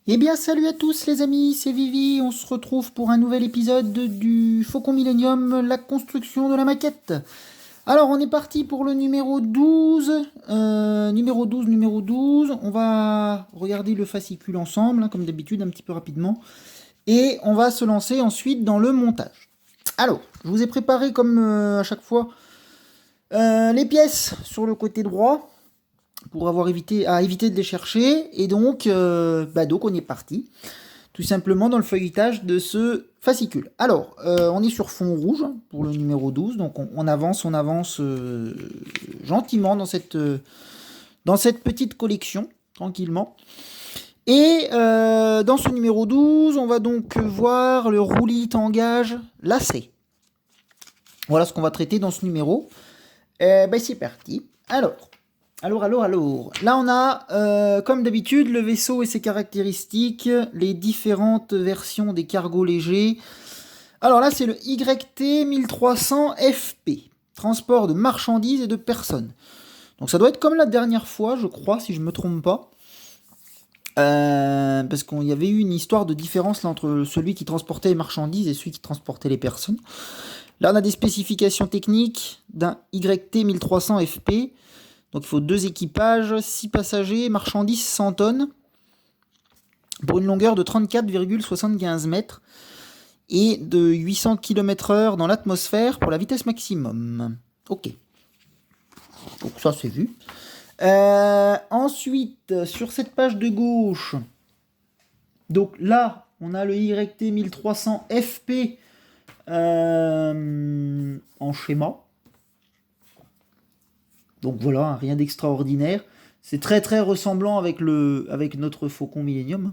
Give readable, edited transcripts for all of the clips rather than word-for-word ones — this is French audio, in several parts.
Eh bien, salut à tous les amis, c'est Vivi. On se retrouve pour un nouvel épisode du Faucon Millenium, la construction de la maquette. Alors, on est parti pour le numéro 12. Numéro 12. On va regarder le fascicule ensemble, hein, comme d'habitude, un petit peu rapidement. Et on va se lancer ensuite dans le montage. Alors, je vous ai préparé, comme à chaque fois, les pièces sur le côté droit pour avoir évité de les chercher. Et donc on est parti tout simplement dans le feuilletage de ce fascicule. Alors, on est sur fond rouge pour le numéro 12, donc on avance gentiment dans cette petite collection, tranquillement. Et dans ce numéro 12, on va donc voir le roulis tangage lacet. Voilà ce qu'on va traiter dans ce numéro. C'est parti. Alors, Là, on a, comme d'habitude, le vaisseau et ses caractéristiques, les différentes versions des cargos légers. Alors là, c'est le YT 1300 FP, transport de marchandises et de personnes. Donc ça doit être comme la dernière fois, je crois, si je ne me trompe pas. Parce qu'il y avait eu une histoire de différence là, entre celui qui transportait les marchandises et celui qui transportait les personnes. Là, on a des spécifications techniques d'un YT 1300 FP. Donc il faut 2 équipages, 6 passagers, marchandises 100 tonnes, pour une longueur de 34,75 mètres et de 800 km/h dans l'atmosphère pour la vitesse maximum. Ok. Donc ça c'est vu. Ensuite, sur cette page de gauche, donc là, on a le YT 1300 FP en schéma. Donc voilà, rien d'extraordinaire. C'est très très ressemblant avec notre Faucon Millenium.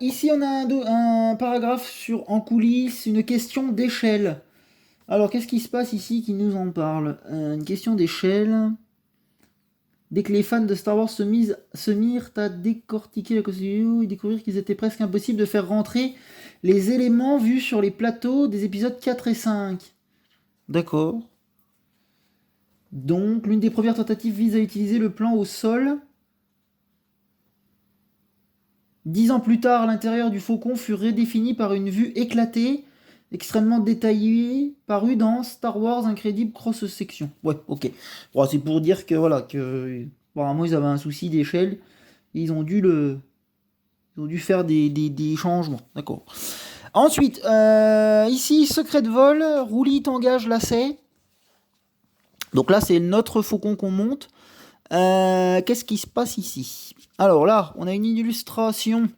Ici, on a un paragraphe en coulisses, une question d'échelle. Alors, qu'est-ce qui se passe ici qui nous en parle? Une question d'échelle. Dès que les fans de Star Wars se mirent à décortiquer la costume et découvrir qu'il était presque impossible de faire rentrer les éléments vus sur les plateaux des épisodes 4 et 5. D'accord. Donc, l'une des premières tentatives vise à utiliser le plan au sol. 10 ans plus tard, l'intérieur du Faucon fut redéfini par une vue éclatée, extrêmement détaillée, parue dans Star Wars Incredible Cross-Section. Ouais, ok. Bon, c'est pour dire que voilà, que apparemment ils avaient un souci d'échelle, ils ont dû faire des changements. D'accord. Ensuite, ici, secret de vol, roulis, tangage, lacet. Donc là, c'est notre Faucon qu'on monte. Qu'est-ce qui se passe ici? Alors là, on a une illustration.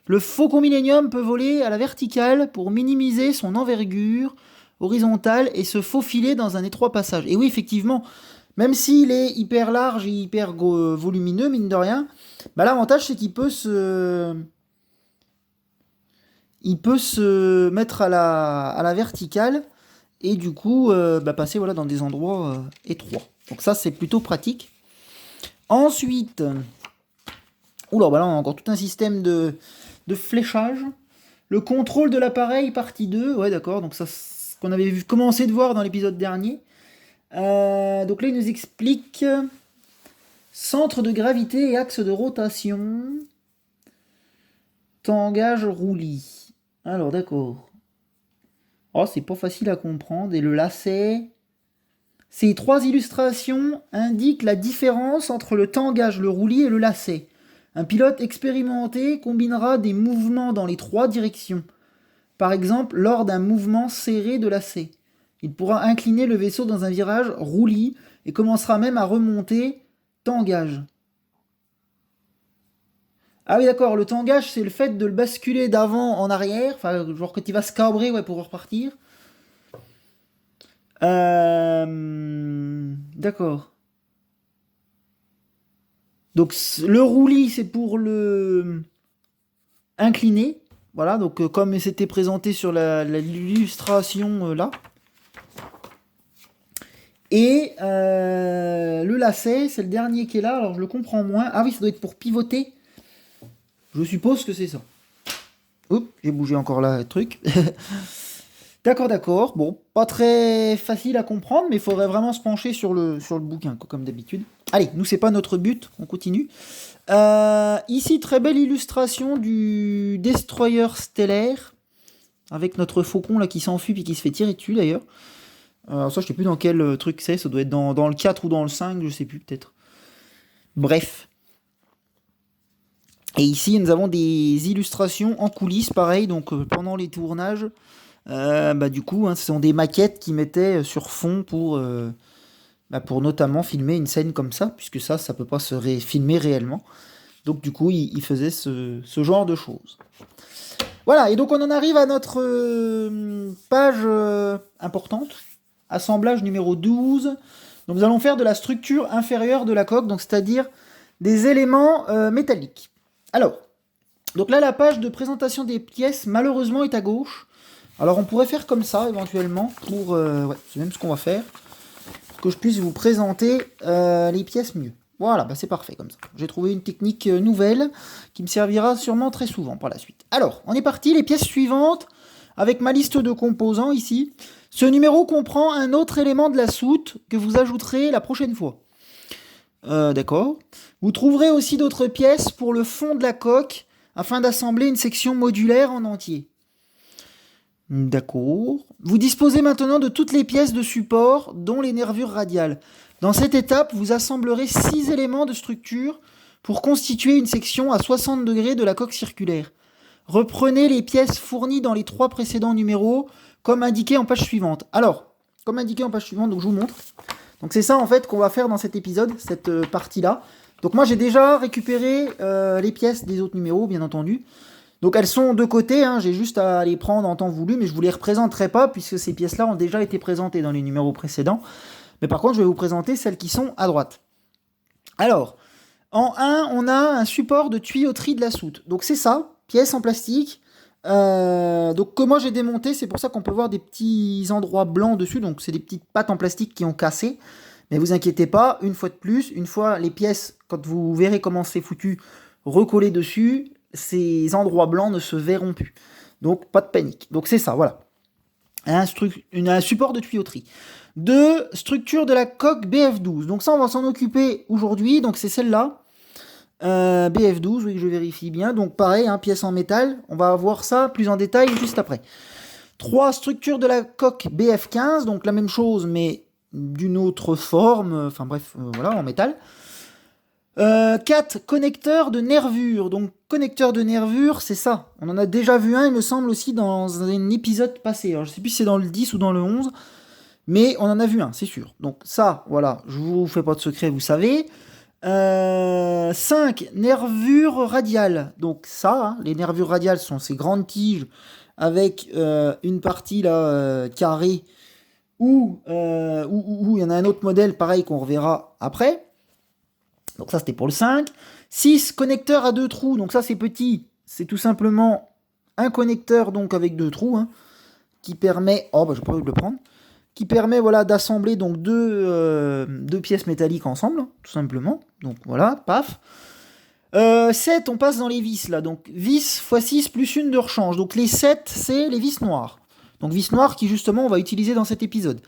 Le Faucon Millenium peut voler à la verticale pour minimiser son envergure horizontale et se faufiler dans un étroit passage. Et oui, effectivement, même s'il est hyper large et hyper volumineux, mine de rien, bah, l'avantage c'est il peut se mettre à la verticale et du coup passer voilà, dans des endroits étroits. Donc ça, c'est plutôt pratique. Ensuite, là, on a encore tout un système de fléchage. Le contrôle de l'appareil, partie 2. Ouais, d'accord. Donc, ça, ce qu'on avait commencé de voir dans l'épisode dernier. Donc là, il nous explique centre de gravité et axe de rotation. Tangage roulis. Alors, d'accord. Oh, c'est pas facile à comprendre. Et le lacet. Ces 3 illustrations indiquent la différence entre le tangage, le roulis et le lacet. Un pilote expérimenté combinera des mouvements dans les 3 directions. Par exemple, lors d'un mouvement serré de lacet. Il pourra incliner le vaisseau dans un virage roulis et commencera même à remonter tangage. Ah oui, d'accord, le tangage, c'est le fait de le basculer d'avant en arrière, enfin, genre que tu vas se cabrer pour repartir. D'accord. Donc le roulis, c'est pour le incliner. Voilà, donc comme c'était présenté sur l'illustration là. Et le lacet, c'est le dernier qui est là. Alors je le comprends moins. Ah oui, ça doit être pour pivoter. Je suppose que c'est ça. Oups, j'ai bougé encore là le truc. D'accord. Bon, pas très facile à comprendre, mais il faudrait vraiment se pencher sur le bouquin, comme d'habitude. Allez, nous, c'est pas notre but, on continue. Ici, très belle illustration du Destroyer stellaire, avec notre faucon là qui s'enfuit puis qui se fait tirer dessus d'ailleurs. Alors ça, je sais plus dans quel truc c'est, ça doit être dans le 4 ou dans le 5, je sais plus peut-être. Bref. Et ici, nous avons des illustrations en coulisses, pareil, donc pendant les tournages. Du coup, ce sont des maquettes qui mettaient sur fond pour notamment filmer une scène comme ça, puisque ça peut pas se filmer réellement. Donc du coup, il faisait ce genre de choses. Voilà, et donc on en arrive à notre page importante, assemblage numéro 12. Donc nous allons faire de la structure inférieure de la coque, donc c'est-à-dire des éléments métalliques. Alors, donc là la page de présentation des pièces malheureusement est à gauche. Alors on pourrait faire comme ça éventuellement, c'est même ce qu'on va faire, pour que je puisse vous présenter les pièces mieux. Voilà, c'est parfait comme ça. J'ai trouvé une technique nouvelle qui me servira sûrement très souvent par la suite. Alors, on est parti, les pièces suivantes, avec ma liste de composants ici. Ce numéro comprend un autre élément de la soute que vous ajouterez la prochaine fois. D'accord. Vous trouverez aussi d'autres pièces pour le fond de la coque, afin d'assembler une section modulaire en entier. D'accord. Vous disposez maintenant de toutes les pièces de support, dont les nervures radiales. Dans cette étape, vous assemblerez 6 éléments de structure pour constituer une section à 60 degrés de la coque circulaire. Reprenez les pièces fournies dans les 3 précédents numéros, comme indiqué en page suivante. Alors, comme indiqué en page suivante, donc je vous montre. Donc c'est ça en fait qu'on va faire dans cet épisode, cette partie-là. Donc moi j'ai déjà récupéré les pièces des autres numéros, bien entendu. Donc elles sont de côté, j'ai juste à les prendre en temps voulu, mais je vous les représenterai pas, puisque ces pièces-là ont déjà été présentées dans les numéros précédents. Mais par contre, je vais vous présenter celles qui sont à droite. Alors, en 1, on a un support de tuyauterie de la soute. Donc c'est ça, pièce en plastique. Donc que moi j'ai démonté, c'est pour ça qu'on peut voir des petits endroits blancs dessus. Donc c'est des petites pattes en plastique qui ont cassé. Mais vous inquiétez pas, une fois de plus, une fois les pièces, quand vous verrez comment c'est foutu, recollées dessus, ces endroits blancs ne se verront plus. Donc pas de panique. Donc c'est ça, voilà. Un support de tuyauterie. 2, structure de la coque BF12. Donc ça, on va s'en occuper aujourd'hui. Donc c'est celle-là. BF12, oui, je vérifie bien. Donc pareil, pièce en métal. On va voir ça plus en détail juste après. 3, structure de la coque BF15. Donc la même chose, mais d'une autre forme. Voilà, en métal. 4, connecteur de nervure. Donc connecteur de nervure, c'est ça. On en a déjà vu un, il me semble, aussi dans un épisode passé. Alors je sais plus si c'est dans le 10 ou dans le 11. Mais on en a vu un, c'est sûr. Donc ça, voilà, je vous fais pas de secret, vous savez. 5, nervures radiales. Donc ça, les nervures radiales sont ces grandes tiges avec une partie là carrée où il y en a un autre modèle pareil qu'on reverra après. Donc ça, c'était pour le 5. 6, connecteur à 2 trous. Donc ça, c'est petit. C'est tout simplement un connecteur donc avec 2 trous qui permet... Oh, j'ai pas envie de le prendre. Qui permet d'assembler donc deux pièces métalliques ensemble, tout simplement. Donc voilà, paf. 7, on passe dans les vis là. Donc vis x6 plus une de rechange. Donc les 7, c'est les vis noires. Donc vis noires qui justement on va utiliser dans cet épisode.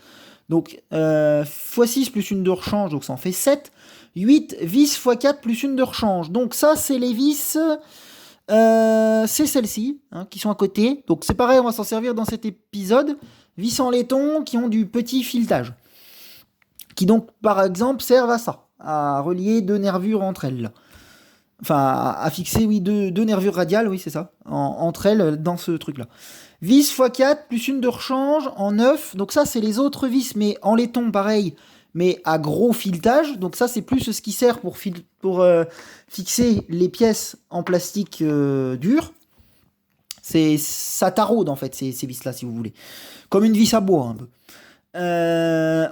Donc x6 plus une de rechange, donc ça en fait 7. 8, vis x4 plus une de rechange. Donc ça, c'est les vis... c'est celles-ci, qui sont à côté. Donc c'est pareil, on va s'en servir dans cet épisode. Vis en laiton qui ont du petit filetage. Qui donc, par exemple, servent à ça. À relier 2 nervures entre elles. Là. Enfin, à fixer, oui, deux nervures radiales, oui, c'est ça. Entre elles, dans ce truc-là. Vis x4 plus une de rechange en 9. Donc ça, c'est les autres vis, mais en laiton, pareil. Mais à gros filetage. Donc ça, c'est plus ce qui sert pour fixer les pièces en plastique dur. Ça taraude, en fait, ces vis-là, si vous voulez. Comme une vis à bois, un peu.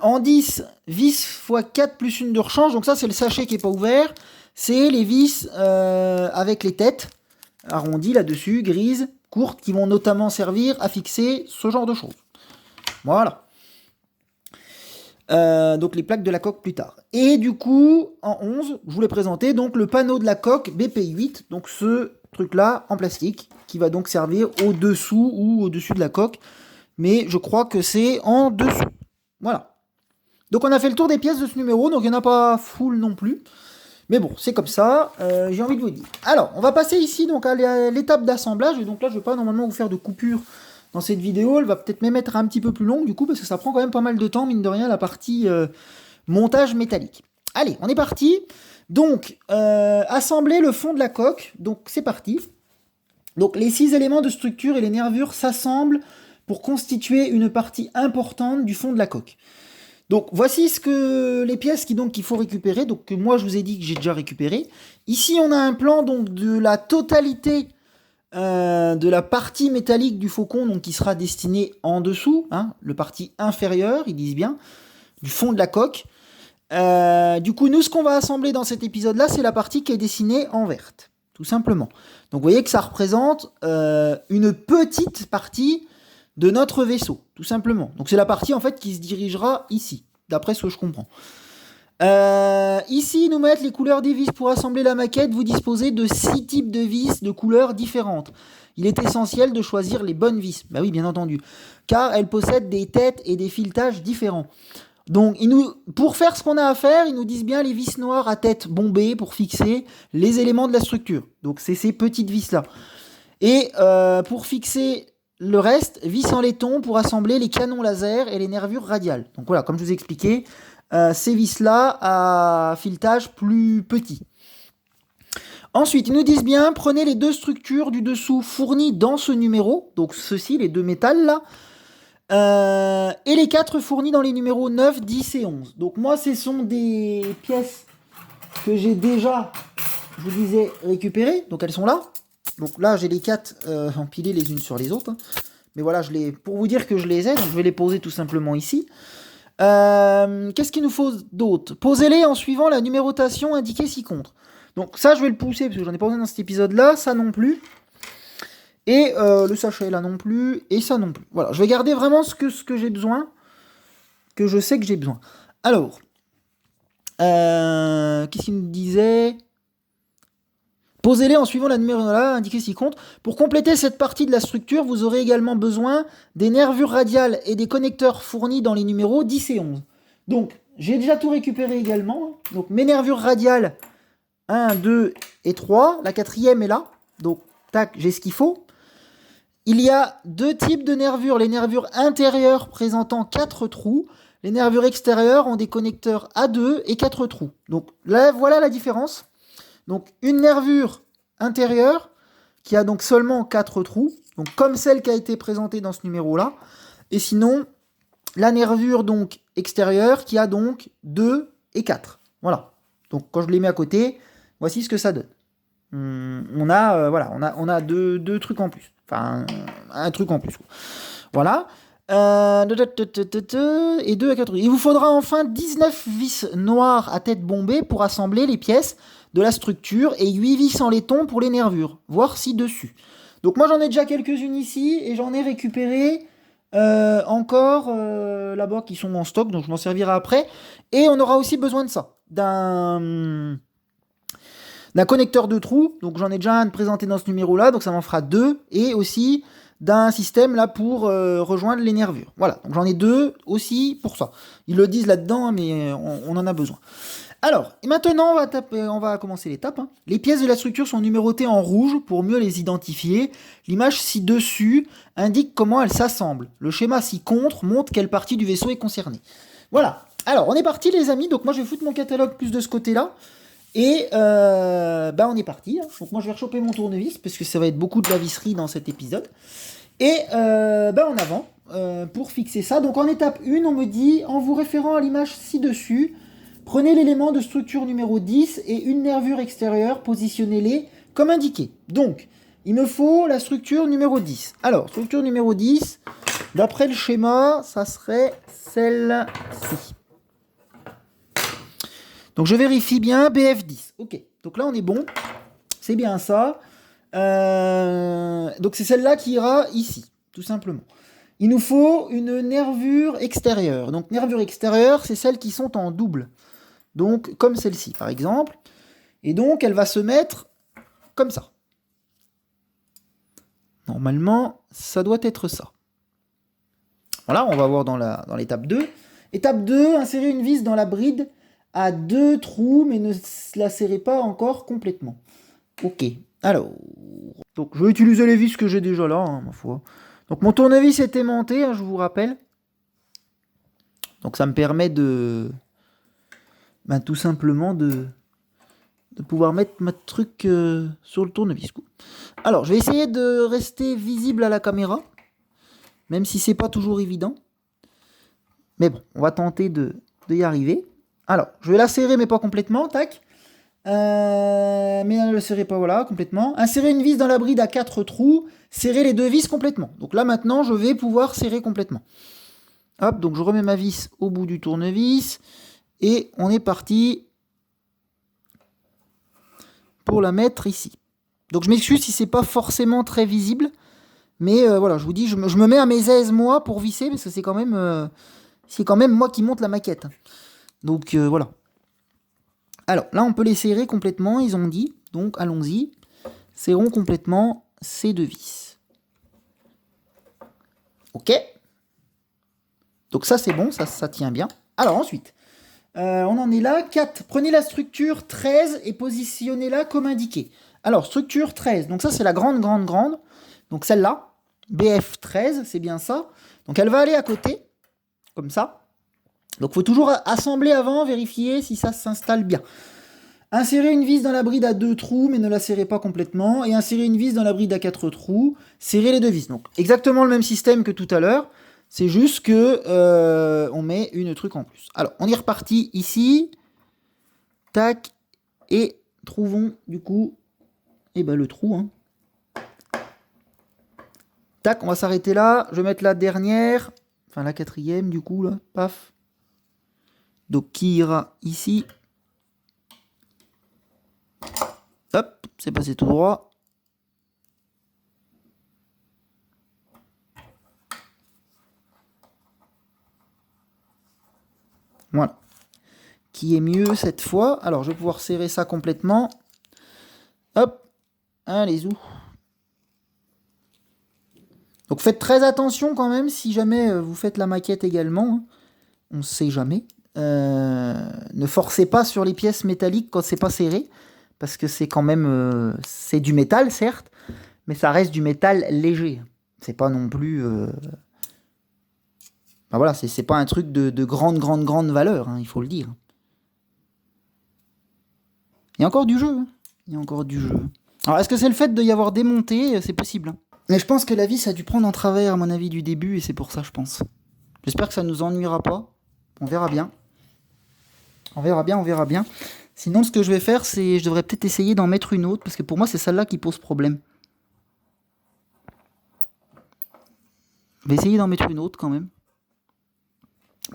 En 10, vis x4 plus une de rechange. Donc ça, c'est le sachet qui n'est pas ouvert. C'est les vis avec les têtes arrondies là-dessus, grises, courtes, qui vont notamment servir à fixer ce genre de choses. Voilà. Donc les plaques de la coque plus tard. Et du coup, en 11, je vous l'ai présenté, donc le panneau de la coque BP8, donc ce truc-là en plastique, qui va donc servir au-dessous ou au-dessus de la coque. Mais je crois que c'est en dessous. Voilà. Donc on a fait le tour des pièces de ce numéro, donc il n'y en a pas full non plus. Mais bon, c'est comme ça, j'ai envie de vous dire. Alors, on va passer ici donc à l'étape d'assemblage. Et donc là, je ne vais pas normalement vous faire de coupure dans cette vidéo. Elle va peut-être même être un petit peu plus longue du coup, parce que ça prend quand même pas mal de temps, mine de rien, la partie montage métallique. Allez, on est parti. Donc, assembler le fond de la coque. Donc, c'est parti. Donc, les 6 éléments de structure et les nervures s'assemblent pour constituer une partie importante du fond de la coque. Donc voici les pièces qu'il faut récupérer, donc que moi je vous ai dit que j'ai déjà récupéré. Ici on a un plan donc de la totalité de la partie métallique du faucon, donc qui sera destinée en dessous, hein, le partie inférieure, ils disent bien, du fond de la coque. Du coup nous ce qu'on va assembler dans cet épisode là, c'est la partie qui est dessinée en verte, tout simplement. Donc vous voyez que ça représente une petite partie de notre vaisseau, tout simplement. Donc c'est la partie en fait qui se dirigera ici, d'après ce que je comprends. Ici, ils nous mettent les couleurs des vis. Pour assembler la maquette, vous disposez de 6 types de vis de couleurs différentes. Il est essentiel de choisir les bonnes vis. Bah oui, bien entendu. Car elles possèdent des têtes et des filetages différents. Donc, pour faire ce qu'on a à faire, ils nous disent bien les vis noires à tête bombée pour fixer les éléments de la structure. Donc, c'est ces petites vis-là. Et pour fixer le reste, vis en laiton pour assembler les canons laser et les nervures radiales. Donc voilà, comme je vous ai expliqué, ces vis-là à filetage plus petit. Ensuite, ils nous disent bien, prenez les 2 structures du dessous fournies dans ce numéro, donc ceux-ci, les 2 métals là, et les 4 fournis dans les numéros 9, 10 et 11. Donc moi, ce sont des pièces que j'ai déjà, je vous disais, récupérées, donc elles sont là. Donc là, j'ai les 4 empilées les unes sur les autres. Hein. Mais voilà, pour vous dire que je les ai, donc je vais les poser tout simplement ici. Qu'est-ce qu'il nous faut d'autre? Posez-les en suivant la numérotation indiquée ci-contre. Donc ça, je vais le pousser, parce que j'en ai pas besoin dans cet épisode-là. Ça non plus. Et le sachet là non plus. Et ça non plus. Voilà, je vais garder vraiment ce que j'ai besoin. Que je sais que j'ai besoin. Alors, qu'est-ce qu'il nous disait? Posez-les en suivant la numérotation indiquée ci-contre. Pour compléter cette partie de la structure, vous aurez également besoin des nervures radiales et des connecteurs fournis dans les numéros 10 et 11. Donc, j'ai déjà tout récupéré également. Donc, mes nervures radiales, 1, 2 et 3. La 4e est là. Donc, tac, j'ai ce qu'il faut. Il y a 2 types de nervures. Les nervures intérieures présentant 4 trous. Les nervures extérieures ont des connecteurs A2 et 4 trous. Donc, là, voilà la différence. Donc une nervure intérieure qui a donc seulement 4 trous, donc comme celle qui a été présentée dans ce numéro-là, et sinon la nervure donc extérieure qui a donc 2 et 4. Voilà. Donc quand je les mets à côté, voici ce que ça donne. On a deux trucs en plus. Enfin, un truc en plus. Voilà. Et 2 à 4. Il vous faudra enfin 19 vis noires à tête bombée pour assembler les pièces de la structure et 8 vis en laiton pour les nervures, voire ci-dessus. Donc moi j'en ai déjà quelques-unes ici et j'en ai récupéré encore là-bas qui sont en stock, donc je m'en servirai après. Et on aura aussi besoin de ça, d'un connecteur de trous, donc j'en ai déjà un présenté dans ce numéro-là, donc ça m'en fera 2, et aussi d'un système là pour rejoindre les nervures. Voilà, donc j'en ai 2 aussi pour ça. Ils le disent là-dedans, mais on en a besoin. Alors, et maintenant, on va commencer l'étape. Hein. Les pièces de la structure sont numérotées en rouge pour mieux les identifier. L'image ci-dessus indique comment elles s'assemblent. Le schéma ci-contre montre quelle partie du vaisseau est concernée. Voilà. Alors, on est parti, les amis. Donc, moi, je vais foutre mon catalogue plus de ce côté-là. Et on est parti. Hein. Donc, moi, je vais rechoper mon tournevis parce que ça va être beaucoup de la visserie dans cet épisode. Et en avant pour fixer ça. Donc, en étape 1, on me dit, en vous référant à l'image ci-dessus, prenez l'élément de structure numéro 10 et une nervure extérieure, positionnez-les comme indiqué. Donc, il me faut la structure numéro 10. Alors, structure numéro 10, d'après le schéma, ça serait celle-ci. Donc, je vérifie bien, BF10. Ok, donc là, on est bon. C'est bien ça. Donc, c'est celle-là qui ira ici, tout simplement. Il nous faut une nervure extérieure. Donc, nervure extérieure, c'est celles qui sont en double. Donc, comme celle-ci, par exemple. Et donc, elle va se mettre comme ça. Normalement, ça doit être ça. Voilà, on va voir dans l'étape 2. Étape 2, insérez une vis dans la bride à 2 trous, mais ne la serrez pas encore complètement. Ok, alors, donc je vais utiliser les vis que j'ai déjà là, hein, ma foi. Donc mon tournevis est aimanté, hein, je vous rappelle. Donc ça me permet de... Ben, tout simplement de pouvoir mettre ma truc sur le tournevis. Alors, je vais essayer de rester visible à la caméra, même si c'est pas toujours évident. Mais bon, on va tenter de y arriver. Alors, je vais la serrer, mais pas complètement, tac. Mais ne la serrez pas, voilà, complètement. Insérer une vis dans la bride à 4 trous, serrer les 2 vis complètement. Donc là, maintenant, je vais pouvoir serrer complètement. Hop, donc je remets ma vis au bout du tournevis, et on est parti pour la mettre ici. Donc je m'excuse si c'est pas forcément très visible, mais voilà, je vous dis, je me mets à mes aises moi pour visser, parce que c'est quand même moi qui monte la maquette. Donc voilà. Alors là, on peut les serrer complètement, ils ont dit. Donc allons-y. Serrons complètement ces 2 vis. Ok. Donc ça c'est bon, ça tient bien. Alors ensuite, on en est là. 4. Prenez la structure 13 et positionnez-la comme indiqué. Alors structure 13, donc ça c'est la grande. Donc celle-là, BF13, c'est bien ça. Donc elle va aller à côté, comme ça. Donc il faut toujours assembler avant, vérifier si ça s'installe bien. Insérez une vis dans la bride à 2 trous, mais ne la serrez pas complètement. Et insérez une vis dans la bride à 4 trous. Serrez les 2 vis. Donc exactement le même système que tout à l'heure. C'est juste que on met une truc en plus. Alors, on est reparti ici. Tac. Et trouvons du coup le trou. Hein. Tac, on va s'arrêter là. Je vais mettre la dernière. Enfin, la 4e du coup, là. Paf. Donc, qui ira ici. Hop, c'est passé tout droit. Voilà. Qui est mieux cette fois. Alors, je vais pouvoir serrer ça complètement. Hop. Allez, où. Donc, faites très attention quand même si jamais vous faites la maquette également. Hein. On ne sait jamais. Ne forcez pas sur les pièces métalliques quand c'est pas serré. Parce que c'est quand même... c'est du métal, certes. Mais ça reste du métal léger. C'est pas non plus... Enfin, voilà, c'est pas un truc de grande valeur, hein, il faut le dire. Il y a encore du jeu. Hein. Il y a encore du jeu. Alors, est-ce que c'est le fait de y avoir démonté? C'est possible. Hein. Mais je pense que la vis a dû prendre en travers, à mon avis, du début, et c'est pour ça, je pense. J'espère que ça nous ennuiera pas. On verra bien. On verra bien. Sinon, ce que je vais faire, c'est... Je devrais peut-être essayer d'en mettre une autre, parce que pour moi, c'est celle-là qui pose problème. Je vais essayer d'en mettre une autre, quand même.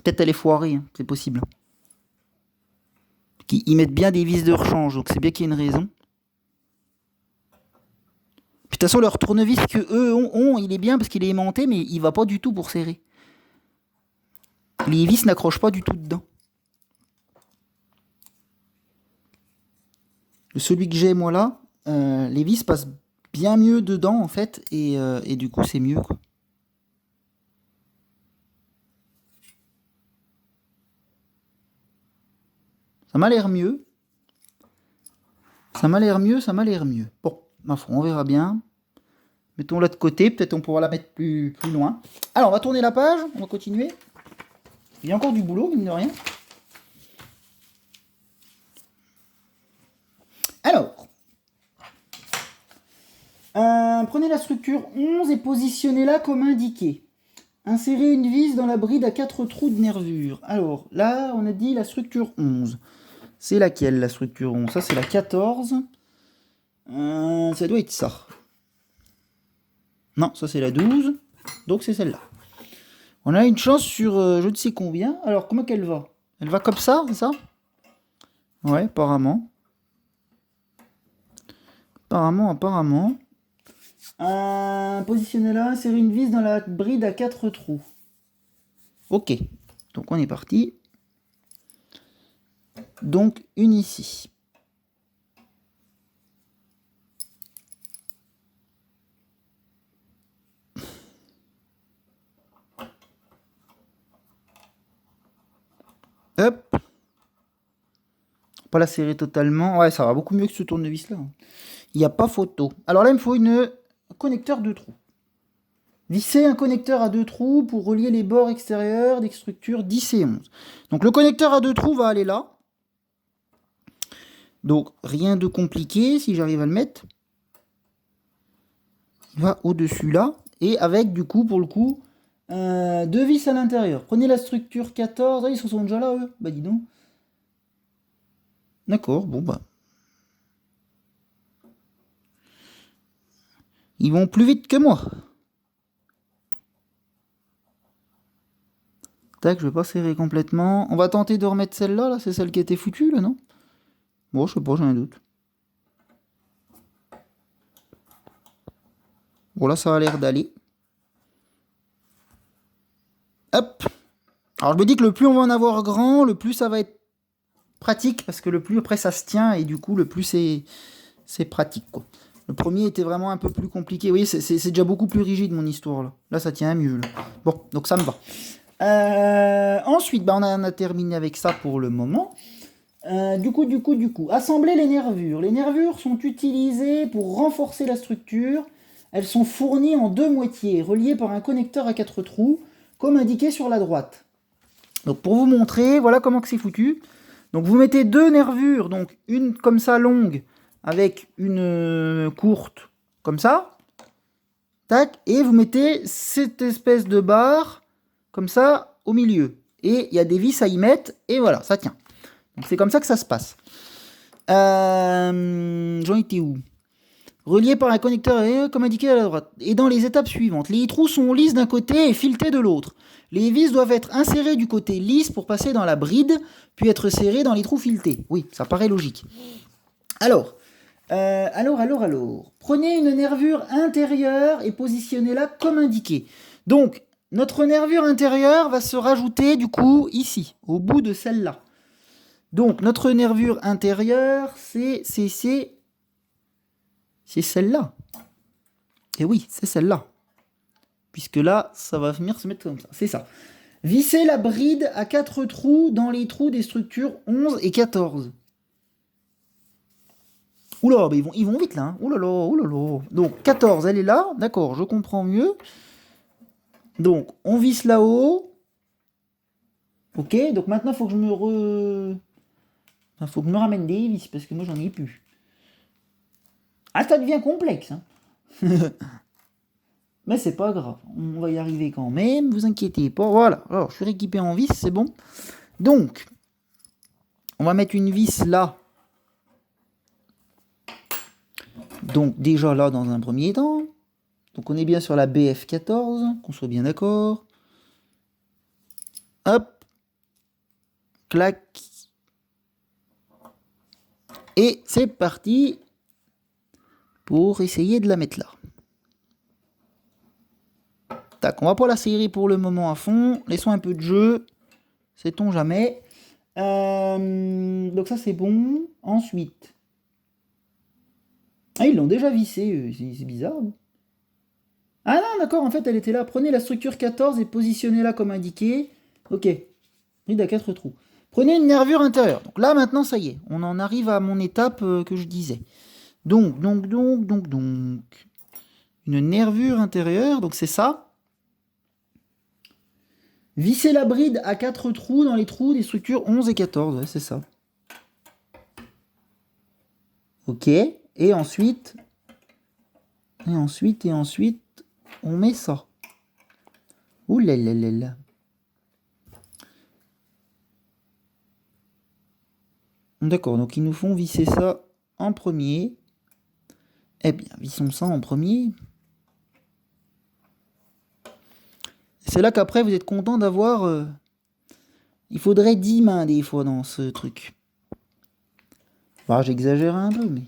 Peut-être elle est foirée, hein, c'est possible. Ils mettent bien des vis de rechange, donc c'est bien qu'il y ait une raison. Puis de toute façon, leur tournevis que eux ont, il est bien parce qu'il est aimanté, mais il va pas du tout pour serrer. Les vis n'accrochent pas du tout dedans. Celui que j'ai moi là, les vis passent bien mieux dedans en fait, et du coup c'est mieux quoi. Ça m'a l'air mieux. Ça m'a l'air mieux. Bon, ma foi, on verra bien. Mettons-la de côté, peut-être on pourra la mettre plus loin. Alors, on va tourner la page, on va continuer. Il y a encore du boulot, mine de rien. Alors, prenez la structure 11 et positionnez-la comme indiqué. Insérez une vis dans la bride à 4 trous de nervure. Alors, là, on a dit la structure 11. C'est laquelle, la structure 11? Ça, c'est la 14. Ça doit être ça. Non, ça, c'est la 12. Donc, c'est celle-là. On a une chance sur je ne sais combien. Alors, comment qu'elle va? Elle va comme ça, c'est ça? Ouais, apparemment. Apparemment. Positionnez-la, insérez une vis dans la bride à 4 trous. Ok, donc on est parti. Donc, une ici. Hop. Pas la serrer totalement. Ouais, ça va beaucoup mieux que ce tournevis là. Il n'y a pas photo. Alors là, il me faut un connecteur de trous. Visser un connecteur à 2 trous pour relier les bords extérieurs des structures 10 et 11. Donc le connecteur à 2 trous va aller là. Donc rien de compliqué si j'arrive à le mettre. Il va au-dessus là. Et avec du coup, pour le coup, 2 vis à l'intérieur. Prenez la structure 14. Ah, ils sont déjà là, eux. Bah dis donc. D'accord, bon bah. Ils vont plus vite que moi. Tac, je vais pas serrer complètement. On va tenter de remettre celle-là, là. C'est celle qui a été foutue, là, non? Bon, je sais pas, j'ai un doute. Bon, là, ça a l'air d'aller. Hop. Alors, je me dis que le plus on va en avoir grand, le plus ça va être pratique, parce que le plus après ça se tient, et du coup, le plus c'est pratique, quoi. Le premier était vraiment un peu plus compliqué. Oui, c'est déjà beaucoup plus rigide, mon histoire, là. Là, ça tient mieux, là. Bon, donc ça me va. Ensuite, bah, on en a terminé avec ça pour le moment. Du coup, assembler les nervures. Les nervures sont utilisées pour renforcer la structure. Elles sont fournies en 2 moitiés, reliées par un connecteur à 4 trous, comme indiqué sur la droite. Donc pour vous montrer, voilà comment que c'est foutu. Donc vous mettez 2 nervures, donc une comme ça longue, avec une courte comme ça. Tac, et vous mettez cette espèce de barre, comme ça, au milieu. Et il y a des vis à y mettre, et voilà, ça tient. Donc c'est comme ça que ça se passe. J'en étais où? Relié par un connecteur comme indiqué à la droite. Et dans les étapes suivantes, les trous sont lisses d'un côté et filetés de l'autre. Les vis doivent être insérées du côté lisse pour passer dans la bride, puis être serrées dans les trous filetés. Oui, ça paraît logique. Alors, prenez une nervure intérieure et positionnez-la comme indiqué. Donc, notre nervure intérieure va se rajouter du coup ici, au bout de celle-là. Donc, notre nervure intérieure, c'est celle-là. Et oui, c'est celle-là. Puisque là, ça va venir se mettre comme ça. C'est ça. Vissez la bride à 4 trous dans les trous des structures 11 et 14. Oula, bah ils vont vite là. Hein. Oulala, oulala. Donc, 14, elle est là. D'accord, je comprends mieux. Donc, on visse là-haut. Ok, donc maintenant, il faut que je me faut que je me ramène des vis, parce que moi, j'en ai plus. Ah, ça devient complexe. Hein. Mais c'est pas grave, on va y arriver quand même, vous inquiétez pas. Voilà, alors je suis rééquipé en vis, c'est bon. Donc, on va mettre une vis là. Donc déjà là dans un premier temps. Donc on est bien sur la BF14, qu'on soit bien d'accord. Hop. Clac. Et c'est parti pour essayer de la mettre là. Tac, on va pas la serrer pour le moment à fond. Laissons un peu de jeu. Sait-on jamais. Donc ça c'est bon. Ensuite. Ah, ils l'ont déjà vissé, c'est bizarre. Ah non, d'accord, en fait elle était là. Prenez la structure 14 et positionnez-la comme indiqué. Ok. Bride à 4 trous. Prenez une nervure intérieure. Donc là maintenant ça y est. On en arrive à mon étape que je disais. Donc. Une nervure intérieure, donc c'est ça. Vissez la bride à 4 trous dans les trous des structures 11 et 14. Ouais, c'est ça. Ok. Et ensuite, on met ça. Ouh là là là là. D'accord, donc ils nous font visser ça en premier. Eh bien, vissons ça en premier. C'est là qu'après, vous êtes content d'avoir... Il faudrait 10 mains des fois dans ce truc. Bah, j'exagère un peu, mais...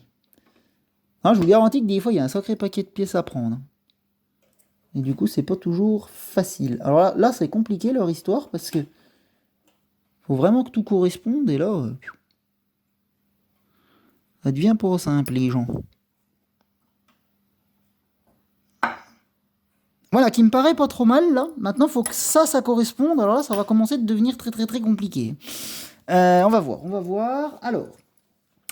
Ah, je vous garantis que des fois, il y a un sacré paquet de pièces à prendre. Et du coup, c'est pas toujours facile. Alors là c'est compliqué leur histoire, parce que... Faut vraiment que tout corresponde, et là... ça devient pas simple, les gens. Voilà, qui me paraît pas trop mal, là. Maintenant, il faut que ça corresponde. Alors là, ça va commencer à devenir très, très, très compliqué. On va voir. Alors,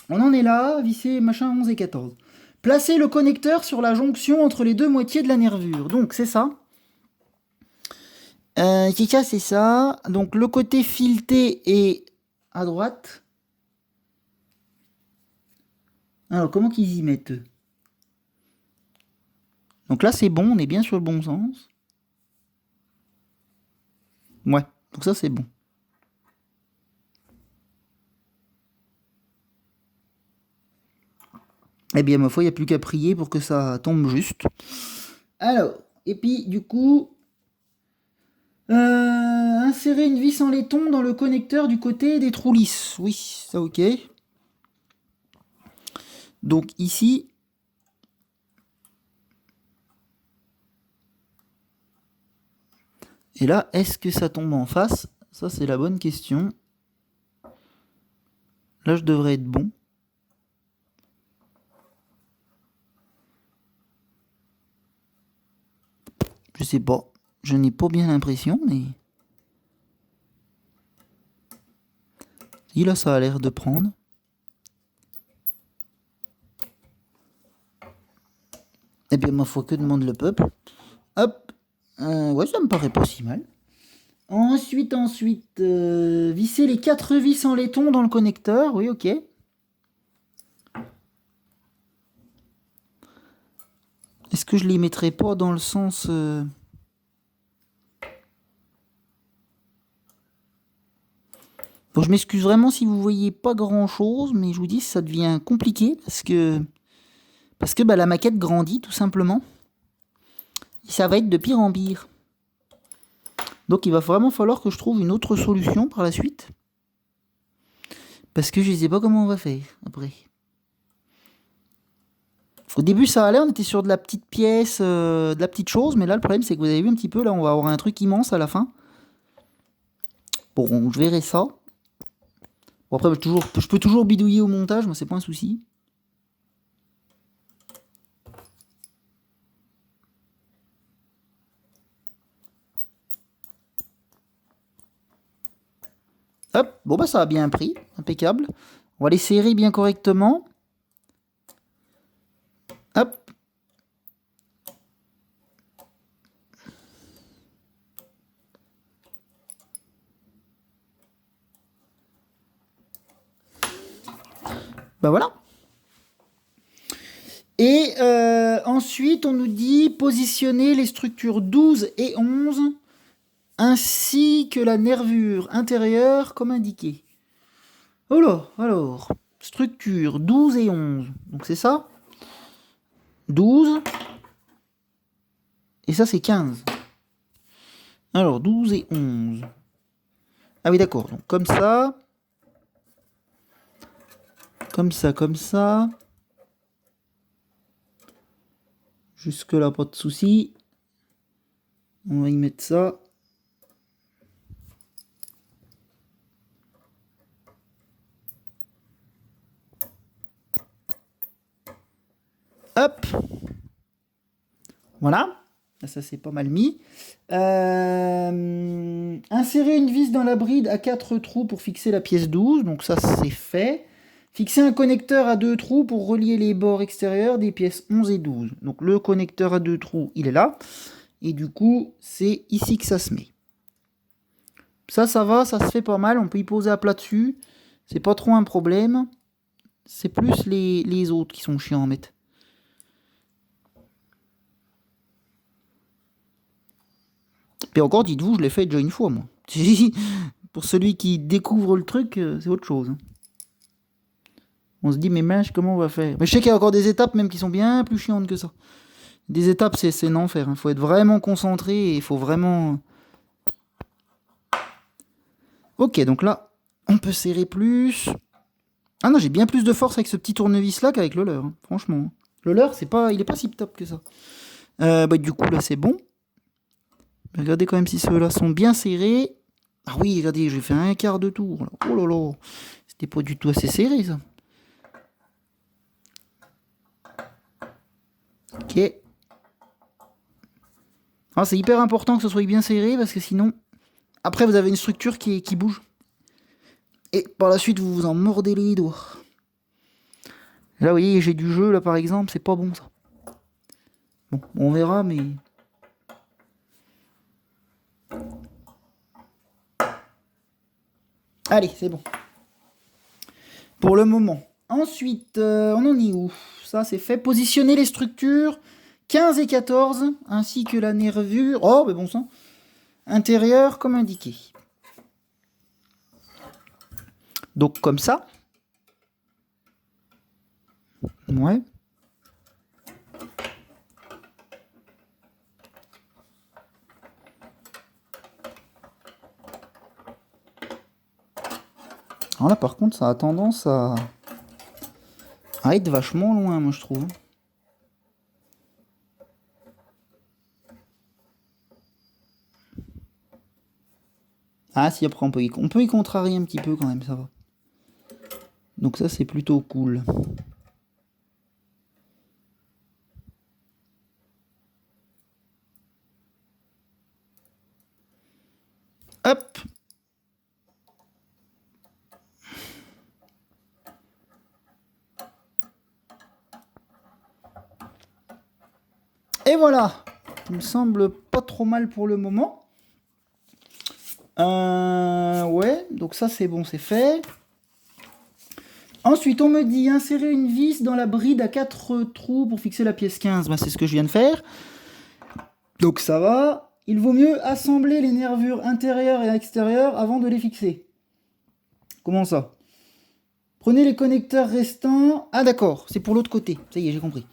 on en est là, visser machin 11 et 14. Placez le connecteur sur la jonction entre les deux moitiés de la nervure. Donc, c'est ça. C'est ça. Donc, le côté fileté est à droite. Alors, comment qu'ils y mettent eux? Donc là, c'est bon, on est bien sur le bon sens. Ouais, donc ça, c'est bon. Eh bien, ma foi, il n'y a plus qu'à prier pour que ça tombe juste. Alors, et puis, du coup, insérer une vis en laiton dans le connecteur du côté des trous lisses. Oui, ça, ok. Donc, ici... Et là, est-ce que ça tombe en face? Ça, c'est la bonne question. Là, je devrais être bon. Je sais pas. Je n'ai pas bien l'impression, mais... Et là, ça a l'air de prendre. Eh bien, ma foi, que demande le peuple? Hop. Ouais, ça me paraît pas si mal. Ensuite, visser les 4 vis en laiton dans le connecteur. Oui, ok. Est-ce que je les mettrai pas dans le sens... Bon, je m'excuse vraiment si vous voyez pas grand-chose, mais je vous dis, ça devient compliqué parce que bah, la maquette grandit tout simplement. Et ça va être de pire en pire. Donc il va vraiment falloir que je trouve une autre solution par la suite. Parce que je ne sais pas comment on va faire après. Au début ça allait, on était sur de la petite pièce, de la petite chose, mais là le problème c'est que vous avez vu un petit peu, là on va avoir un truc immense à la fin. Bon, je verrai ça. Bon après je peux toujours bidouiller au montage, moi c'est pas un souci. Hop, bon bah ça a bien pris, impeccable. On va les serrer bien correctement. Hop. Bah voilà. Et ensuite, on nous dit positionner les structures 12 et 11 ainsi que la nervure intérieure comme indiqué. Oh là, alors, structure 12 et 11. Donc c'est ça 12. Et ça, c'est 15. Alors, 12 et 11. Ah oui, d'accord. Donc comme ça. Comme ça, comme ça. Jusque là, pas de souci. On va y mettre ça. Hop. Voilà. Ça, c'est pas mal mis. Insérer une vis dans la bride à 4 trous pour fixer la pièce 12. Donc ça, c'est fait. Fixer un connecteur à 2 trous pour relier les bords extérieurs des pièces 11 et 12. Donc le connecteur à 2 trous, il est là. Et du coup, c'est ici que ça se met. Ça va, ça se fait pas mal. On peut y poser à plat dessus. C'est pas trop un problème. C'est plus les autres qui sont chiants à mettre. Et encore, dites-vous, je l'ai fait déjà une fois, moi. Pour celui qui découvre le truc, c'est autre chose. On se dit, mais mince, comment on va faire? Mais je sais qu'il y a encore des étapes même qui sont bien plus chiantes que ça. Des étapes, c'est un enfer. Il faut être vraiment concentré et il faut vraiment... Ok, donc là, on peut serrer plus. Ah non, j'ai bien plus de force avec ce petit tournevis là qu'avec le leurre, hein, franchement. Le leurre, il est pas si top que ça. Bah, du coup, là, c'est bon. Regardez quand même si ceux-là sont bien serrés. Ah oui, regardez, j'ai fait un quart de tour. Là. Oh là là, c'était pas du tout assez serré, ça. Ok. Ah, c'est hyper important que ce soit bien serré parce que sinon, après, vous avez une structure qui bouge. Et par la suite, vous vous en mordez les doigts. Là, vous voyez, j'ai du jeu, là, par exemple, c'est pas bon, ça. Bon, on verra, mais... Allez, c'est bon. Pour le moment. Ensuite, on en est où? Ça, c'est fait. Positionner les structures 15 et 14, ainsi que la nervure... Oh, mais bon sang. Intérieure, comme indiqué. Donc, comme ça. Ouais. Alors là, par contre, ça a tendance à être vachement loin, moi, je trouve. Ah, si, après, on peut y contrarier un petit peu quand même, ça va. Donc ça, c'est plutôt cool. Hop. Et voilà. Il me semble pas trop mal pour le moment. Ouais, donc ça c'est bon, c'est fait. Ensuite, on me dit insérer une vis dans la bride à 4 trous pour fixer la pièce 15. Bah, c'est ce que je viens de faire. Donc ça va. Il vaut mieux assembler les nervures intérieures et extérieures avant de les fixer. Comment ça? Prenez les connecteurs restants. Ah d'accord, c'est pour l'autre côté. Ça y est, j'ai compris.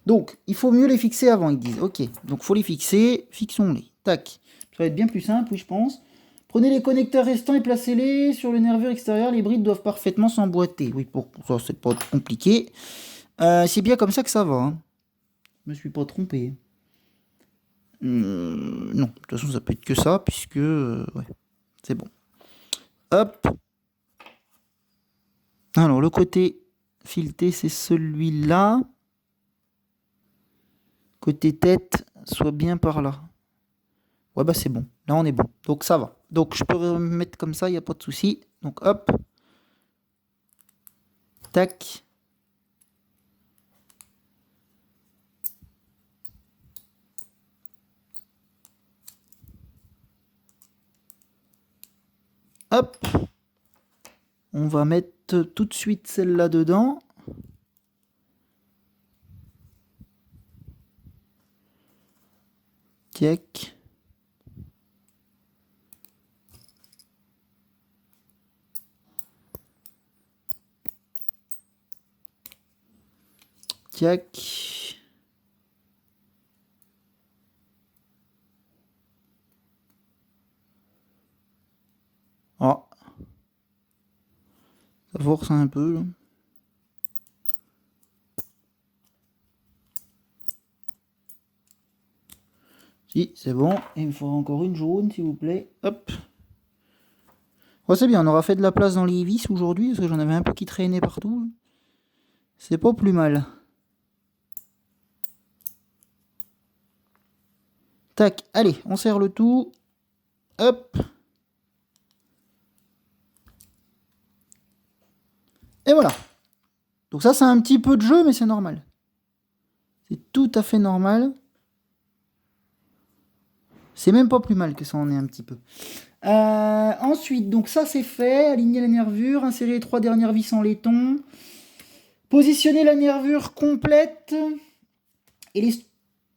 Donc, il faut mieux les fixer avant, ils disent. Ok, donc faut les fixer. Fixons-les. Tac. Ça va être bien plus simple, oui, je pense. Prenez les connecteurs restants et placez-les sur le nervure extérieur. Les brides doivent parfaitement s'emboîter. Oui, pour ça, c'est pas compliqué. C'est bien comme ça que ça va. Hein. Je me suis pas trompé. Non, de toute façon, ça peut être que ça, puisque... ouais, c'est bon. Hop. Alors, le côté fileté, c'est celui-là. Côté tête, soit bien par là. Ouais, bah c'est bon. Là, on est bon. Donc, ça va. Donc, je peux me mettre comme ça, il n'y a pas de souci. Donc, hop. Tac. Hop. On va mettre tout de suite celle-là dedans. Tac. Tac. Oh. Ça force un peu. Là. Si, c'est bon. Et il me faudra encore une jaune, s'il vous plaît. Hop. Ouais, c'est bien, on aura fait de la place dans les vis aujourd'hui, parce que j'en avais un peu qui traînait partout. C'est pas plus mal. Tac, allez, on serre le tout. Hop. Et voilà. Donc ça, c'est un petit peu de jeu, mais c'est normal. C'est tout à fait normal. C'est même pas plus mal que ça en est un petit peu. Ensuite, donc ça c'est fait. Aligner la nervure, insérer les 3 dernières vis en laiton. Positionner la nervure complète. Et les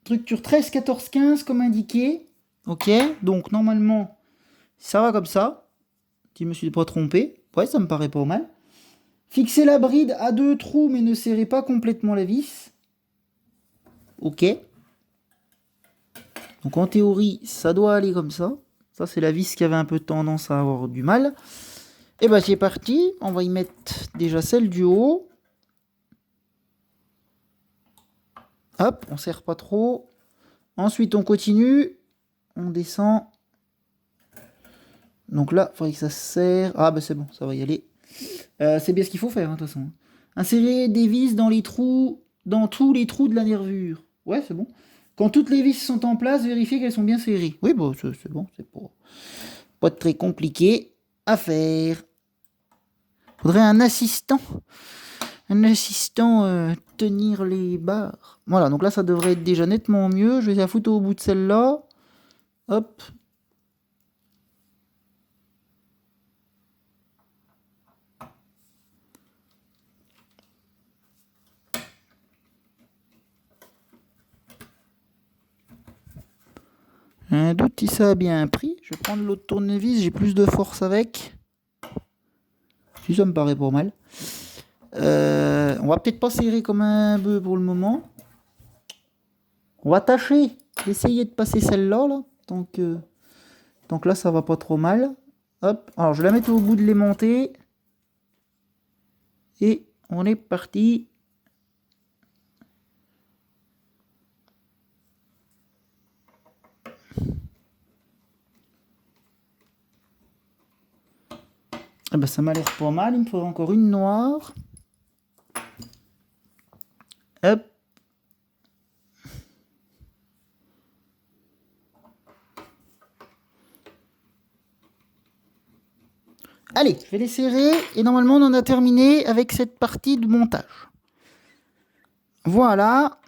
structures 13, 14, 15 comme indiqué. Ok, donc normalement, ça va comme ça. Si je me suis pas trompé. Ouais, ça me paraît pas mal. Fixez la bride à 2 trous, mais ne serrez pas complètement la vis. Ok. Donc en théorie, ça doit aller comme ça. Ça, c'est la vis qui avait un peu tendance à avoir du mal. Et bah c'est parti. On va y mettre déjà celle du haut. Hop, on serre pas trop. Ensuite, on continue. On descend. Donc là, il faudrait que ça serre. Ah bah c'est bon, ça va y aller. C'est bien ce qu'il faut faire, hein, de toute façon. Insérer des vis dans les trous, dans tous les trous de la nervure. Ouais, c'est bon. Quand toutes les vis sont en place, vérifiez qu'elles sont bien serrées. Oui, bon, c'est bon, c'est pas très compliqué à faire. Faudrait un assistant. Un assistant tenir les barres. Voilà, donc là, ça devrait être déjà nettement mieux. Je vais la foutre au bout de celle-là. Hop. Un doute si ça a bien pris. Je vais prendre l'autre tournevis, j'ai plus de force avec. Si ça me paraît pas mal. On va peut-être pas serrer comme un bœuf pour le moment. On va tâcher d'essayer de passer celle-là, là. Donc là, ça va pas trop mal. Hop. Alors, je vais la mettre au bout de l'aimanté. Et on est parti. Eh ben, ça m'a l'air pas mal. Il me faudra encore une noire. Hop. Allez, je vais les serrer. Et normalement, on en a terminé avec cette partie de montage. Voilà.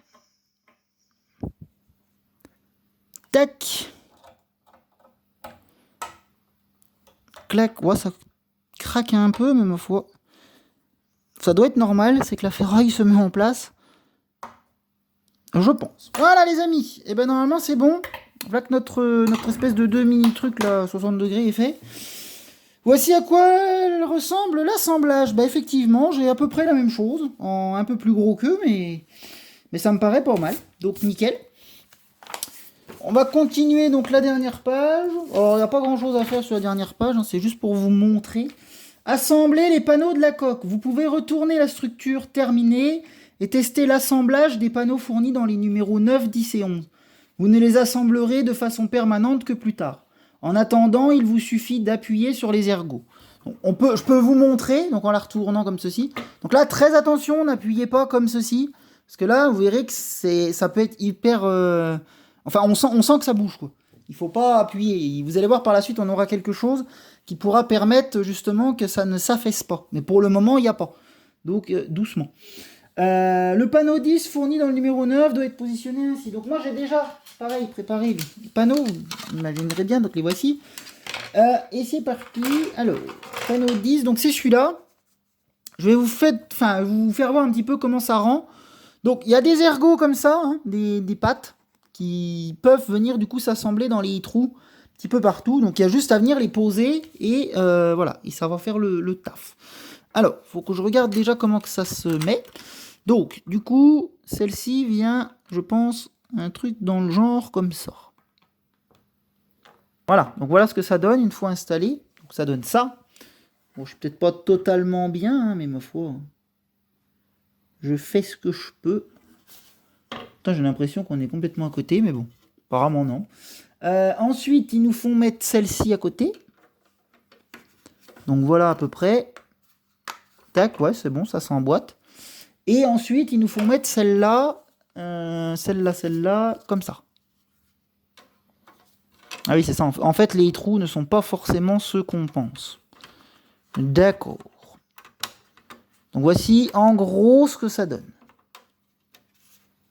Tac. Clac. Ouais, ça craque un peu, mais ma foi. Ça doit être normal, c'est que la ferraille se met en place. Je pense. Voilà les amis. Et ben normalement c'est bon. Voilà que notre espèce de 2 mini truc là, 60 degrés est fait. Voici à quoi elle ressemble l'assemblage. Bah effectivement, j'ai à peu près la même chose. En un peu plus gros qu'eux, mais ça me paraît pas mal. Donc nickel. On va continuer donc la dernière page. Alors il n'y a pas grand chose à faire sur la dernière page, hein, c'est juste pour vous montrer. Assembler les panneaux de la coque. Vous pouvez retourner la structure terminée et tester l'assemblage des panneaux fournis dans les numéros 9, 10 et 11. Vous ne les assemblerez de façon permanente que plus tard. En attendant, il vous suffit d'appuyer sur les ergots. Donc, je peux vous montrer, donc en la retournant comme ceci. Donc là, très attention, n'appuyez pas comme ceci. Parce que là, vous verrez que ça peut être hyper... Enfin, on sent que ça bouge, quoi. Il ne faut pas appuyer. Vous allez voir par la suite, on aura quelque chose qui pourra permettre justement que ça ne s'affaisse pas. Mais pour le moment, il n'y a pas. Donc, doucement. Le panneau 10 fourni dans le numéro 9 doit être positionné ainsi. Donc moi, j'ai déjà, pareil, préparé les panneaux. Vous imaginerez bien, donc les voici. Et c'est parti. Alors, panneau 10, donc c'est celui-là. Je vais vous faire voir un petit peu comment ça rend. Donc, il y a des ergots comme ça, hein, des pattes, qui peuvent venir du coup s'assembler dans les trous un petit peu partout. Donc il y a juste à venir les poser et voilà, et ça va faire le taf. Alors, il faut que je regarde déjà comment que ça se met. Donc, du coup, celle-ci vient, je pense, un truc dans le genre comme ça. Voilà, donc voilà ce que ça donne une fois installé. Donc ça donne ça. Bon, je suis peut-être pas totalement bien, hein, mais ma foi, je fais ce que je peux. Putain, j'ai l'impression qu'on est complètement à côté, mais bon, apparemment non. Ensuite, ils nous font mettre celle-ci à côté. Donc voilà à peu près. Tac, ouais, c'est bon, ça s'emboîte. Et ensuite, ils nous font mettre celle-là, celle-là, comme ça. Ah oui, c'est ça. En fait, les trous ne sont pas forcément ceux qu'on pense. D'accord. Donc voici en gros ce que ça donne.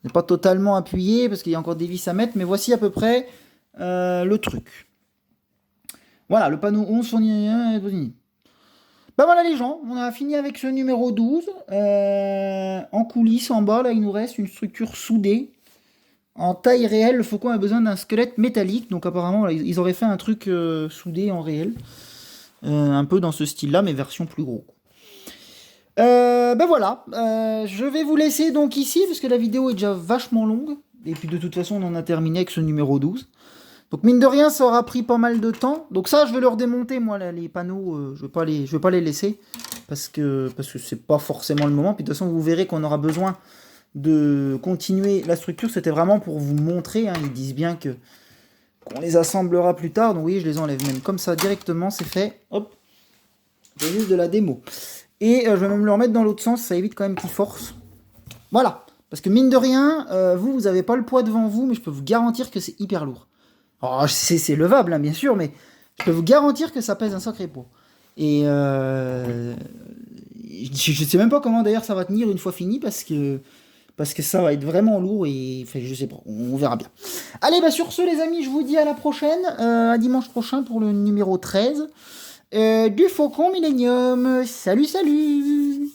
n'est pas totalement appuyé parce qu'il y a encore des vis à mettre, mais voici à peu près le truc. Voilà, le panneau 11 fournit. Ben voilà les gens, on a fini avec ce numéro 12. En coulisses, en bas, là, il nous reste une structure soudée. En taille réelle, le faucon a besoin d'un squelette métallique. Donc apparemment, là, ils auraient fait un truc soudé en réel. Un peu dans ce style-là, mais version plus gros. Ben voilà, je vais vous laisser donc ici, parce que la vidéo est déjà vachement longue. Et puis de toute façon, on en a terminé avec ce numéro 12. Donc mine de rien, ça aura pris pas mal de temps. Donc ça, je vais leur démonter, moi, là, les panneaux. Je vais pas les laisser, parce que c'est pas forcément le moment. Puis de toute façon, vous verrez qu'on aura besoin de continuer la structure. C'était vraiment pour vous montrer, hein. Ils disent bien qu'on les assemblera plus tard. Donc oui, je les enlève même comme ça directement, c'est fait. Hop, c'est juste de la démo. Et je vais même le remettre dans l'autre sens, ça évite quand même qu'il force. Voilà. Parce que mine de rien, vous avez pas le poids devant vous, mais je peux vous garantir que c'est hyper lourd. Alors, c'est levable, hein, bien sûr, mais je peux vous garantir que ça pèse un sacré poids. Et je sais même pas comment d'ailleurs ça va tenir une fois fini, parce que ça va être vraiment lourd, et enfin, je sais pas, on verra bien. Allez, bah sur ce les amis, je vous dis à la prochaine, à dimanche prochain pour le numéro 13 du Faucon Millenium. Salut, salut!